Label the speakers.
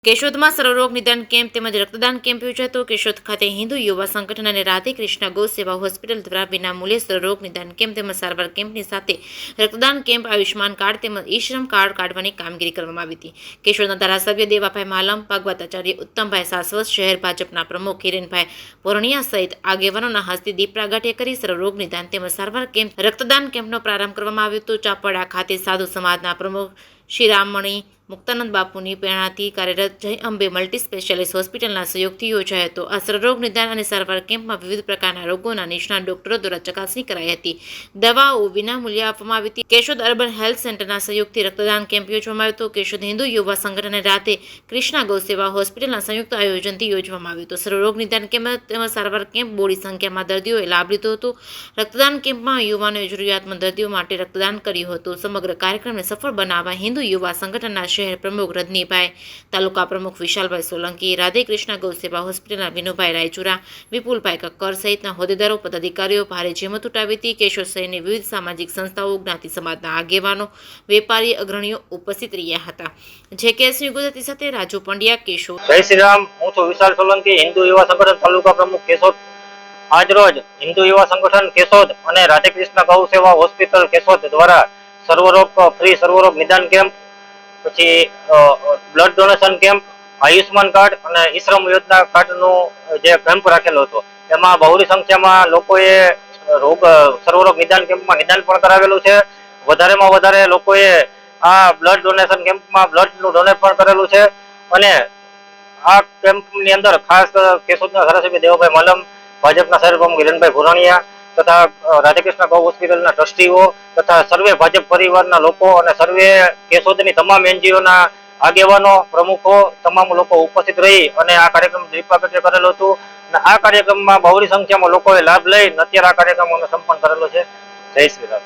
Speaker 1: કેશોદમાં સર્વરોગ નિદાન કેમ્પ તેમજ રક્તદાન કેમ્પ યોજાયો હતો। કેશોદ ખાતે હિન્દુ યુવા સંગઠન અને રાધે કૃષ્ણ ગૌ સેવા હોસ્પિટલ દ્વારા વિનામૂલ્યે સર્વરોગ નિદાન કેમ્પ તેમજ સારવાર કેમ્પની સાથે રક્તદાન કેમ્પ, આયુષ્માન કાર્ડ તેમજ ઈ-શ્રમ કાર્ડ કાઢવાની કામગીરી કરવામાં આવી હતી। કેશોદના ધારાસભ્ય દેવાભાઈ માલમ, ભાગવત આચાર્ય ઉત્તમભાઈ સાસવત, શહેર ભાજપના પ્રમુખ હિરેનભાઈ ભોરણિયા સહિત આગેવાનોના હસ્તે દીપ પ્રાગટ્ય કરી સર્વરોગ નિદાન તેમજ સારવાર કેમ્પ રક્તદાન કેમ્પનો પ્રારંભ કરવામાં આવ્યો હતો। ચાપડા ખાતે સાધુ સમાજના પ્રમુખ શ્રી રામમણી મુક્તાનંદ બાપુની પ્રેરણાથી કાર્યરત જય અંબે મલ્ટી સ્પેશિયાલિસ્ટ હોસ્પિટલના સહયોગથી યોજાયો હતો। આ સર્વરોગ નિદાન અને સારવાર કેમ્પમાં વિવિધ પ્રકારના રોગોના નિષ્ણાત ડોક્ટરો દ્વારા ચકાસણી કરાઈ હતી। દવાઓ વિનામૂલ્યે આપવામાં આવી હતી। કેશોદ અર્બન હેલ્થ સેન્ટરના સહયોગથી રક્તદાન કેમ્પ યોજવામાં આવ્યો હતો। કેશોદ હિન્દુ યુવા સંગઠન અને રાધે કૃષ્ણ ગૌ સેવા હોસ્પિટલના સંયુક્ત આયોજનથી યોજવામાં આવ્યો હતો। સર્વરોગ નિદાન કેમ્પ તેમજ સારવાર કેમ્પ બોડી સંખ્યામાં દર્દીઓએ લાભ લીધો હતો। રક્તદાન કેમ્પમાં યુવાનોએ જરૂરિયાતમંદ દર્દીઓ માટે રક્તદાન કર્યું હતું। સમગ્ર કાર્યક્રમને સફળ બનાવવા હિન્દુ યુવા સંગઠનના શહેર પ્રમુખ રજનીભાઈ, તાલુકા પ્રમુખ વિશાલભાઈ સોલંકી, રાધે કૃષ્ણ ગૌ સેવા હોસ્પિટલના વિનુભાઈ રાયચુરા, વિપુલભાઈ કક્કર સહિતના હોદ્દેદારો, પદાધિકારીઓ ભારે જહેમત ઉઠાવી હતી। કેશોદ શહેરની વિવિધ સામાજિક સંસ્થાઓ, જ્ઞાતિ સમાજના આગેવાનો, વેપારી અગ્રણીઓ ઉપસ્થિત રહ્યા હતા। જેકેએસ ન્યૂઝ ગુજરાતી સાથે રાજુ પંડ્યા, કેશોદ।
Speaker 2: જય શ્રી રામ। હું છું વિશાલ સોલંકી, હિન્દુ યુવા સંગઠન તાલુકા પ્રમુખ કેશોદ। આજરોજ હિન્દુ યુવા સંગઠન કેશોદ અને રાધે કૃષ્ણ ગૌ સેવા હોસ્પિટલ કેશોદ દ્વારા ફ્રી સર્વરોગ નિદાન કેમ્પ, પછી blood donation camp, Ayushman card અને ઈ-શ્રમ યોજના કાર્ડનું જે કેમ્પ રાખેલો હતો, એમાં બહોળી સંખ્યામાં લોકોએ સર્વરોગ નિદાન કેમ્પમાં નિદાન પણ કરાવેલું છે। વધારેમાં વધારે લોકોએ આ બ્લડ ડોનેશન કેમ્પમાં બ્લડનું ડોનેટ પણ કરેલું છે। અને આ કેમ્પની અંદર ખાસ કેશોદના ધારાસભ્ય દેવાભાઈ માલમ, ભાજપના શહેર પ્રમુખ હિરેનભાઈ ભોરણિયા તથા રાધાકૃષ્ણ ગૌ હોસ્પિટલના ટ્રસ્ટીઓ તથા સર્વે ભાજપ પરિવારના લોકો અને સર્વે કેશોદની તમામ એનજીઓના આગેવાનો, પ્રમુખો તમામ લોકો ઉપસ્થિત રહી અને આ કાર્યક્રમ દીપ પ્રાગટ્ય કરેલું હતું। અને આ કાર્યક્રમમાં બહોળી સંખ્યામાં લોકોએ લાભ લઈ અત્યારે આ કાર્યક્રમોને સંપન્ન કરેલો છે। જય શ્રી રામ।